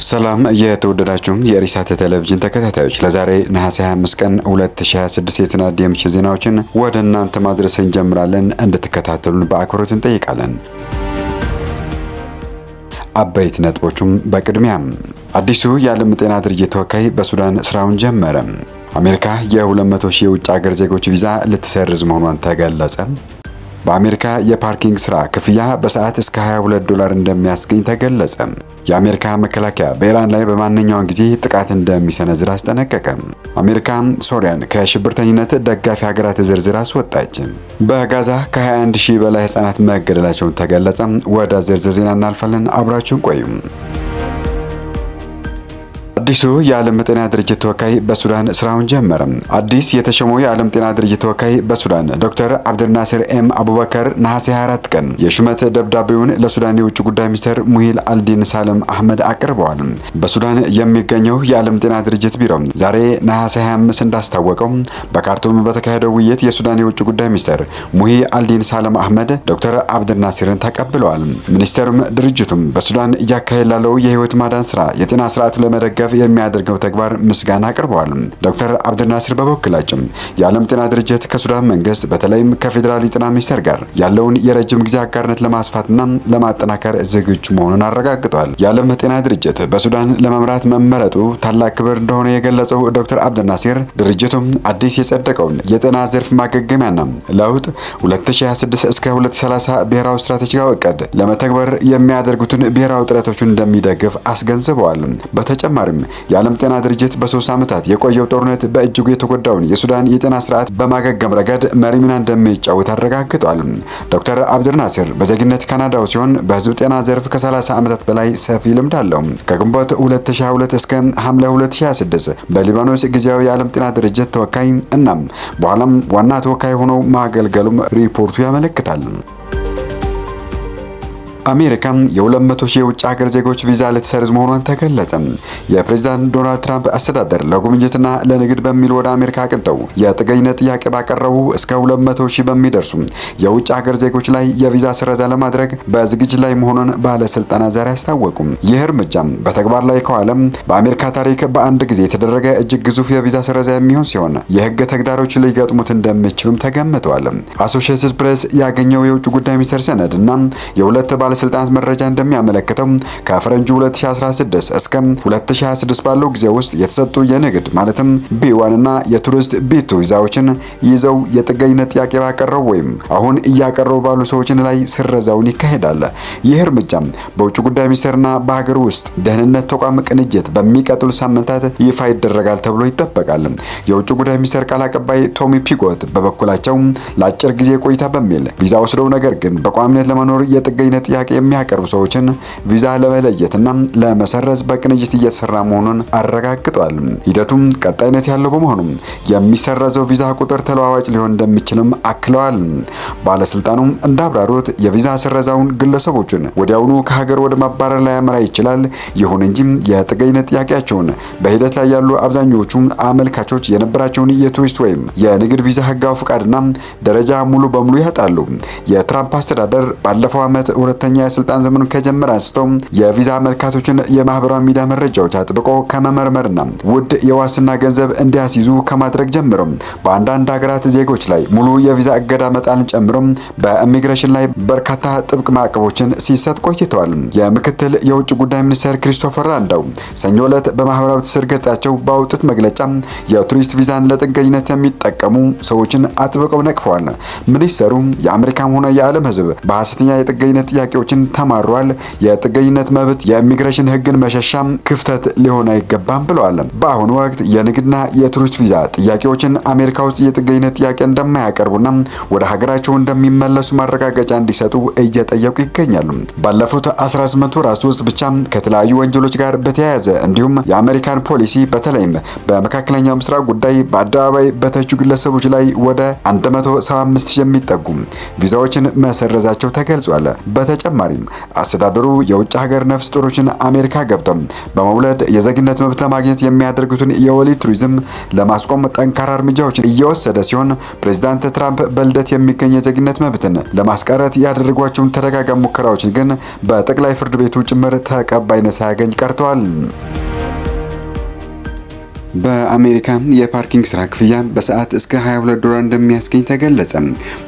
ሰላም የተወደዳችሁ የኢሳት ቴሌቪዥን ተከታታዮች ለዛሬ ነሐሴ 25 ቀን 2026 የተሰናዱ የምሽት ዜናዎችን ወደ እናንተ ማድረስ እንጀምራለን። እንድትከታተሉን በአክብሮት እንጠይቃለን። አበይት ነጥቦቹም በቅድሚያም አዲሱ የዓለም ጤና ድርጅት ተወካይ በሱዳን ስራውን ጀመረ። አሜሪካ የ200 ሺህ የውጭ ሀገር ዜጎች ቪዛ ልትሰርዝ መሆኗን ተገለጸ። በአሜሪካ የፓርኪንግ ስራ ክፍያ በሰዓት እስከ $22 እንደሚያስገኝ ተገለጸ። የአሜሪካ መከላከያ በኢራን ላይ በማንኛውም ጊዜ ጥቃት እንደሚሰነዝር አስጠነቀቀ። አሜሪካ ሶሪያን ከሽብርተኝነት ደጋፊ ሀገራት ዝርዝር አስወጣች። በጋዛ ከ21 ሺህ በላይ ህጻናት መገደላቸውን ተገለጸ። ወደ ዝርዝር ዜና እናልፋለን። አብራችሁን ቆዩ። አዲሱ የዓለም ጤና ድርጅት ተወካይ በሱዳን ስራውን ጀመረ። አዲስ የተሾመው የዓለም ጤና ድርጅት ተወካይ በሱዳን ዶክተር አብድልናስር ኤም አቡበከር ነሐሴ 24 ቀን የሹመት ደብዳቤውን ለሱዳን የውጭ ጉዳይ ሚኒስትር ሙሂል አልዲን ሳለም አህመድ አቅርበዋል። በሱዳን የሚገኘው የዓለም ጤና ድርጅት ቢሮ ዛሬ ነሐሴ 25 እንዳስታወቀው በካርቱም በተካሄደው ውይይት የሱዳን የውጭ ጉዳይ ሚኒስትር ሙሂል አልዲን ሳለም አህመድ ዶክተር አብድልናስርን ተቀብለዋል። ሚኒስትሩም ድርጅቱም በሱዳን እያካሄደ ላለው የህይወት ማዳን ስራ የጤና ስርዓቱ ለመደገፍ የሚያደርገው ተግባር ምስጋና አቅርበዋል። ዶክተር አብድልናስር በበኩላቸው የዓለም ጤና ድርጅት ከሱዳን መንግስት በተለይም ከፌዴራል የጤና ሚኒስቴር ጋር ያለውን የረጅም ጊዜ አጋርነት ለማስፋትና ለማጠናከር ዝግጁ መሆኑን አረጋግጠዋል። የዓለም ጤና ድርጅት በሱዳን ለመምራት መመረጡ ታላቅ ክብር እንደሆነ የገለጸው ዶክተር አብድልናስር ድርጅቱም አዲስ የጸደቀውን የጤና ዘርፍ ማገገሚያና ለውጥ 2026 እስከ 2030 ብሔራዊ ስትራቴጂካዊ እቅድ ለመተግበር የሚያደርጉትን ብሔራዊ ጥረቶችን እንደሚደግፍ አስገንዝበዋል። በተጨማሪም የዓለም ጤና ድርጅት በ3 ዓመታት የቆየው ጦርነት በእጅጉ የተጎዳውን የሱዳን የጤና ስርዓት በማገገም ረገድ መሪ ሚና እንደሚጫወት አረጋግጧል። ዶክተር አብድልናስር በዜግነት ካናዳዊ ሲሆን በህዝብ ጤና ዘርፍ ከ30 ዓመታት በላይ ሰፊ ልምድ አለው። ከግንቦት 2022 እስከ ሐምሌ 2026 በሊባኖስ ጊዜያዊ የዓለም ጤና ድርጅት ተወካይ እናም በኋላም ዋና ተወካይ ሆኖ ማገልገሉም ሪፖርቱ ያመለክታል። አሜሪካ የ200 ሺህ የውጭ ሀገር ዜጎች ቪዛ ልትሰርዝ መሆኗን ተገለጸ። የፕሬዝዳንት ዶናልድ ትራምፕ አስተዳደር ለጉብኝትና ለንግድ በሚል ወደ አሜሪካ አቅንተው የጥገኝነት ጥያቄ ባቀረቡ እስከ 200 ሺህ በሚደርሱ የውጭ ሀገር ዜጎች ላይ የቪዛ ስረዛ ለማድረግ በዝግጅት ላይ መሆኑን ባለስልጣናት ዛሬ አስታወቁ። ይህ እርምጃ በተግባር ላይ ከዋለም በአሜሪካ ታሪክ በአንድ ጊዜ የተደረገ እጅግ ግዙፍ የቪዛ ስረዛ የሚሆን ሲሆን የህግ ተግዳሮች ሊገጥሙት እንደሚችሉም ተገምተዋል። አሶሺየትድ ፕሬስ ያገኘው የውጭ ጉዳይ ሚኒስቴር ሰነድ እና የሁለት ባለስልጣናት መረጃ እንደሚያመለክተው ከፈረንጁ 2016 እስከ 2026 ባለው ጊዜ ውስጥ የተሰጡ የንግድ ማለትም ቢ1 እና የቱሪስት ቢ2 ቪዛዎችን ይዘው የጥገኝነት ጥያቄ ባቀረቡ ወይም አሁን እያቀረቡ ባሉ ሰዎችን ላይ ስረዛውን ይካሄዳል። ይህ እርምጃ በውጭ ጉዳይ ሚኒስቴርና በሀገር ውስጥ ደህንነት ተቋም ቅንጅት በሚቀጥሉ ሳምንታት ይፋ ይደረጋል ተብሎ ይጠበቃል። የውጭ ጉዳይ ሚኒስቴር ቃል አቀባይ ቶሚ ፒጎት በበኩላቸው ለአጭር ጊዜ ቆይታ በሚል ቪዛ ወስደው ነገር ግን በቋሚነት ለመኖር የጥገኝነት ጥያቄ የሚያቀርቡ ሰዎችን ቪዛ ለመለየትና ለመሰረዝ በቅንጅት እየተሰራ መሆኑን አረጋግጧል። ሂደቱም ቀጣይነት ያለው በመሆኑ የሚሰረዘው ቪዛ ቁጥር ተለዋዋጭ ሊሆን እንደሚችልም አክለዋል። ባለስልጣኑም እንዳብራሩት የቪዛ ስረዛውን ግለሰቦችን ወዲያውኑ ከሀገር ወደ ማባረር ላይ ያመራ ይችላል። ይሁን እንጂ የጥገኝነት ጥያቄያቸውን በሂደት ላይ ያሉ አብዛኞቹ አመልካቾች የነበራቸውን የቱሪስት ወይም የንግድ ቪዛ ህጋዊ ፍቃድና ደረጃ ሙሉ በሙሉ ያጣሉ። የትራምፕ አስተዳደር ባለፈው ዓመት ሁለተኛ የስልጣን ዘመኑን ከጀመረ አንስተው የቪዛ አመልካቾችን የማህበራዊ ሚዲያ መረጃዎች አጥብቆ ከመመርመርና ውድ የዋስትና ገንዘብ እንዲያስይዙ ከማድረግ ጀምሮ በአንዳንድ ሀገራት ዜጎች ላይ ሙሉ የቪዛ እገዳ መጣልን ጨምሮ በኢሚግሬሽን ላይ በርካታ ጥብቅ ማዕቀቦችን ሲሰጥ ቆይተዋል። የምክትል የውጭ ጉዳይ ሚኒስትር ክሪስቶፈር ላንዳው ሰኞ ዕለት በማህበራዊ ትስስር ገጻቸው ባወጡት መግለጫ የቱሪስት ቪዛን ለጥገኝነት የሚጠቀሙ ሰዎችን አጥብቀው ነቅፈዋል። ሚኒስትሩ የአሜሪካም ሆነ የዓለም ህዝብ በሐሰተኛ የጥገኝነት ጥያቄዎችን ተማሯል። የጥገኝነት መብት የኢሚግሬሽን ህግን መሸሻም ክፍተት ሊሆን አይገባም ብለዋል። በአሁኑ ወቅት የንግድና የቱሪስት ቪዛ ጥያቄዎችን አሜሪካ ውስጥ የጥገኝነት ጥያቄ እንደማያቀርቡና ወደ ሀገራቸው እንደሚመለሱ ማረጋገጫ እንዲሰጡ እየጠየቁ ይገኛሉ። ባለፉት 18 ወራት ውስጥ ብቻ ከተለያዩ ወንጀሎች ጋር በተያያዘ እንዲሁም የአሜሪካን ፖሊሲ በተለይም በመካከለኛው ምስራቅ ጉዳይ በአደባባይ በተቹ ግለሰቦች ላይ ወደ 175 የሚጠጉ ቪዛዎችን መሰረዛቸው ተገልጿል። በተጨማሪ በተጨማሪም አስተዳደሩ የውጭ ሀገር ነፍስ ጡሮችን አሜሪካ ገብተው በመውለድ የዜግነት መብት ለማግኘት የሚያደርጉትን የወሊድ ቱሪዝም ለማስቆም ጠንካራ እርምጃዎችን እየወሰደ ሲሆን ፕሬዝዳንት ትራምፕ በልደት የሚገኝ የዜግነት መብትን ለማስቀረት ያደረጓቸውን ተደጋጋሚ ሙከራዎችን ግን በጠቅላይ ፍርድ ቤቱ ጭምር ተቀባይነት ሳያገኝ ቀርተዋል። በአሜሪካ የፓርኪንግ ስራ ክፍያ በሰዓት እስከ $22 እንደሚያስገኝ ተገለጸ።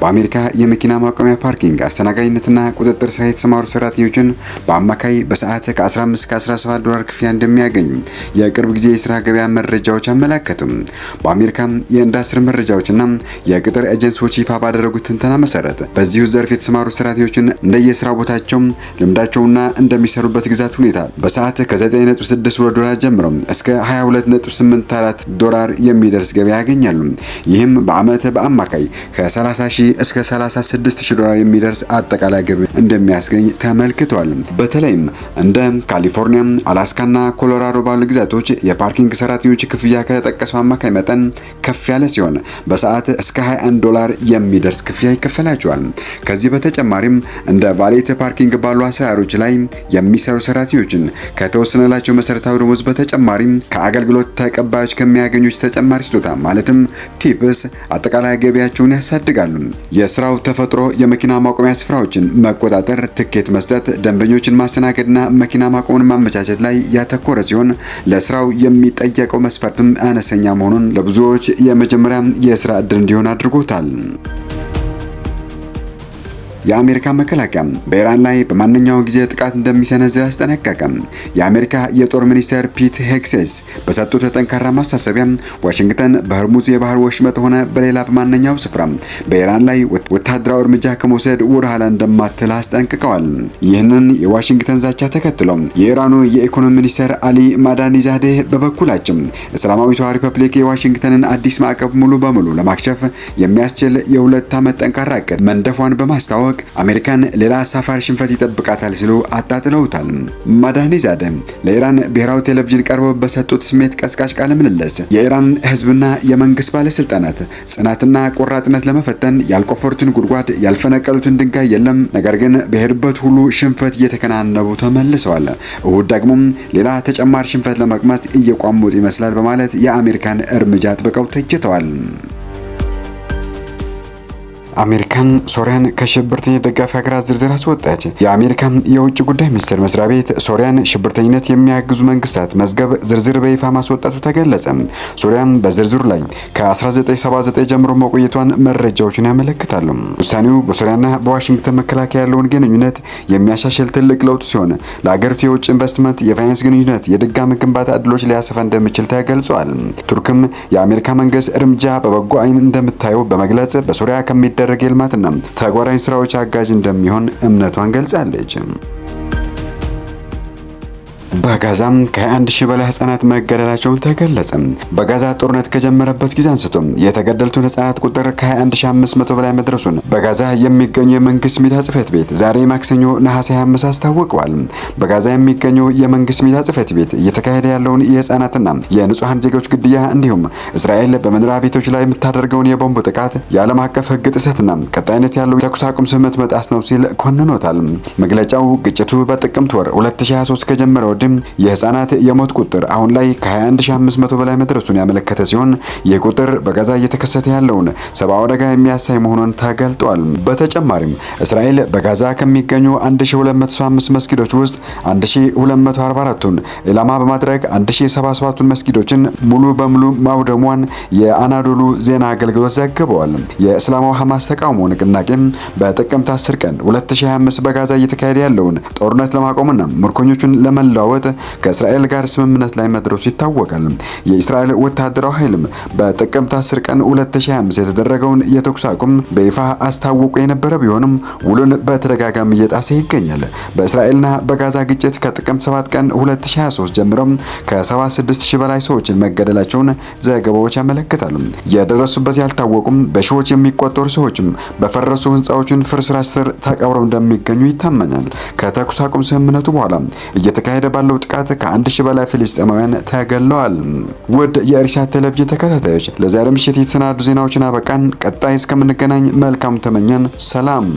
በአሜሪካ የመኪና ማቆሚያ ፓርኪንግ አስተናጋጅነትና ቁጥጥር ስራ የተሰማሩ ሰራተኞችን በአማካይ በሰዓት ከ15 እስከ $17 ክፍያ እንደሚያገኙ የቅርብ ጊዜ የስራ ገበያ መረጃዎች አመላከቱ። በአሜሪካ የኢንዱስትሪ መረጃዎችና የቅጥር ኤጀንሲዎች ይፋ ባደረጉት ትንተና መሰረት በዚሁ ዘርፍ የተሰማሩ ሰራተኞችን እንደየስራ ቦታቸው፣ ልምዳቸውና እንደሚሰሩበት ግዛት ሁኔታ በሰዓት ከ$9.62 ጀምሮ እስከ $22.8 $4 የሚደርስ ገበያ ያገኛሉ። ይህም በአመት በአማካይ ከ$30,000 እስከ $36,000 የሚደርስ አጠቃላይ ገቢ እንደሚያስገኝ ተመልክቷል። በተለይም እንደ ካሊፎርኒያ፣ አላስካና ኮሎራዶ ባሉ ግዛቶች የፓርኪንግ ሰራተኞች ክፍያ ከተጠቀሰው አማካይ መጠን ከፍ ያለ ሲሆን በሰዓት እስከ $21 የሚደርስ ክፍያ ይከፈላቸዋል። ከዚህ በተጨማሪም እንደ ቫሌት ፓርኪንግ ባሉ አሰራሮች ላይ የሚሰሩ ሰራተኞችን ከተወሰነላቸው መሰረታዊ ደሞዝ በተጨማሪም ከአገልግሎት ተቀባዮች ከሚያገኙት ተጨማሪ ስጦታ ማለትም ቲፕስ አጠቃላይ ገቢያቸውን ያሳድጋሉ። የስራው ተፈጥሮ የመኪና ማቆሚያ ስፍራዎችን መቆጣጠር፣ ትኬት መስጠት፣ ደንበኞችን ማስተናገድና መኪና ማቆምን ማመቻቸት ላይ ያተኮረ ሲሆን ለስራው የሚጠየቀው መስፈርትም አነስተኛ መሆኑን ለብዙዎች የመጀመሪያ የስራ ዕድል እንዲሆን አድርጎታል። የአሜሪካ መከላከያ በኢራን ላይ በማንኛውም ጊዜ ጥቃት እንደሚሰነዝር አስጠነቀቀ። የአሜሪካ የጦር ሚኒስትር ፒት ሄግሴስ በሰጡት ጠንካራ ማሳሰቢያ ዋሽንግተን በሆርሙዝ የባህር ወሽመጥ ሆነ በሌላ በማንኛውም ስፍራ በኢራን ላይ ወታደራዊ እርምጃ ከመውሰድ ወደ ኋላ እንደማትል አስጠንቅቀዋል። ይህንን የዋሽንግተን ዛቻ ተከትሎ የኢራኑ የኢኮኖሚ ሚኒስትር አሊ ማዳኒዛዴህ በበኩላቸው እስላማዊቷ ሪፐብሊክ የዋሽንግተንን አዲስ ማዕቀብ ሙሉ በሙሉ ለማክሸፍ የሚያስችል የ2 ዓመት ጠንካራ እቅድ መንደፏን በማስታወቅ አሜሪካን ሌላ አሳፋሪ ሽንፈት ይጠብቃታል ሲሉ አጣጥለውታል። ማዳኒዛዴህ ለኢራን ብሔራዊ ቴሌቪዥን ቀርበው በሰጡት ስሜት ቀስቃሽ ቃለ ምልልስ የኢራን ሕዝብና የመንግስት ባለስልጣናት ጽናትና ቆራጥነት ለመፈተን ያልቆፈሩትን ጉድጓድ ያልፈነቀሉትን ድንጋይ የለም፣ ነገር ግን በሄዱበት ሁሉ ሽንፈት እየተከናነቡ ተመልሰዋል። እሁድ ደግሞ ሌላ ተጨማሪ ሽንፈት ለመቅመስ እየቋመጡ ይመስላል በማለት የአሜሪካን እርምጃ አጥብቀው ተችተዋል። አሜሪካን ሶሪያን ከሽብርተኝነት ደጋፊ ሀገራት ዝርዝር አስወጣች። የአሜሪካ የውጭ ጉዳይ ሚኒስቴር መስሪያ ቤት ሶሪያን ሽብርተኝነት የሚያግዙ መንግስታት መዝገብ ዝርዝር በይፋ ማስወጣቱ ተገለጸ። ሶሪያን በዝርዝሩ ላይ ከ1979 ጀምሮ መቆየቷን መረጃዎችን ያመለክታሉ። ውሳኔው በሶሪያና በዋሽንግተን መከላከያ ያለውን ግንኙነት የሚያሻሽል ትልቅ ለውጥ ሲሆን ለሀገሪቱ የውጭ ኢንቨስትመንት፣ የፋይናንስ ግንኙነት፣ የድጋሚ ግንባታ እድሎች ሊያሰፋ እንደሚችል ተገልጿል። ቱርክም የአሜሪካ መንግስት እርምጃ በበጎ አይን እንደምታየው በመግለጽ በሶሪያ ከሚደረግ የልማትና ተጓዳኝ ስራዎች አጋዥ እንደሚሆን እምነቷን ገልጻለች። በጋዛም ከ21,000 በላይ ህጻናት መገደላቸውን ተገለጸ። በጋዛ ጦርነት ከጀመረበት ጊዜ አንስቶ የተገደሉት ህጻናት ቁጥር ከ21500 በላይ መድረሱን በጋዛ የሚገኘው የመንግስት ሚዲያ ጽሕፈት ቤት ዛሬ ማክሰኞ ነሐሴ 25 አስታውቀዋል። በጋዛ የሚገኘው የመንግስት ሚዲያ ጽሕፈት ቤት እየተካሄደ ያለውን የህጻናትና የንጹሃን ዜጎች ግድያ እንዲሁም እስራኤል በመኖሪያ ቤቶች ላይ የምታደርገውን የቦምብ ጥቃት የዓለም አቀፍ ህግ ጥሰትና ቀጣይነት ያለው ተኩስ አቁም ስምምነት መጣስ ነው ሲል ኮንኖታል። መግለጫው ግጭቱ በጥቅምት ወር 2023 ከጀመረ ወዲህ የህፃናት የሞት ቁጥር አሁን ላይ ከ21500 በላይ መድረሱን ያመለከተ ሲሆን ይህ ቁጥር በጋዛ እየተከሰተ ያለውን ሰብአዊ አደጋ የሚያሳይ መሆኑን ተገልጧል። በተጨማሪም እስራኤል በጋዛ ከሚገኙ 1205 መስጊዶች ውስጥ 1244ቱን ኢላማ በማድረግ 1077ቱን መስጊዶችን ሙሉ በሙሉ ማውደሟን የአናዶሉ ዜና አገልግሎት ዘግበዋል። የእስላማዊ ሐማስ ተቃውሞ ንቅናቄም በጥቅምት 10 ቀን 2025 በጋዛ እየተካሄደ ያለውን ጦርነት ለማቆምና ምርኮኞቹን ለመለዋወጥ ከእስራኤል ጋር ስምምነት ላይ መድረሱ ይታወቃል። የእስራኤል ወታደራዊ ኃይልም በጥቅምት 10 ቀን 2025 የተደረገውን የተኩስ አቁም በይፋ አስታውቆ የነበረ ቢሆንም ውሉን በተደጋጋሚ እየጣሰ ይገኛል። በእስራኤልና በጋዛ ግጭት ከጥቅምት 7 ቀን 2023 ጀምሮ ከ76000 በላይ ሰዎችን መገደላቸውን ዘገባዎች ያመለክታሉ። የደረሱበት ያልታወቁም በሺዎች የሚቆጠሩ ሰዎችም በፈረሱ ህንጻዎችን ፍርስራሽ ስር ተቀብረው እንደሚገኙ ይታመናል። ከተኩስ አቁም ስምምነቱ በኋላ እየተካሄደ ባለው ጥቃት ከ1000 በላይ ፍልስጤማውያን ተገለዋል። ውድ የኢርሻድ ቴሌቪዥን ተከታታዮች ለዛሬ ምሽት የተሰናዱ ዜናዎችን አበቃን። ቀጣይ እስከምንገናኝ መልካም ተመኘን። ሰላም።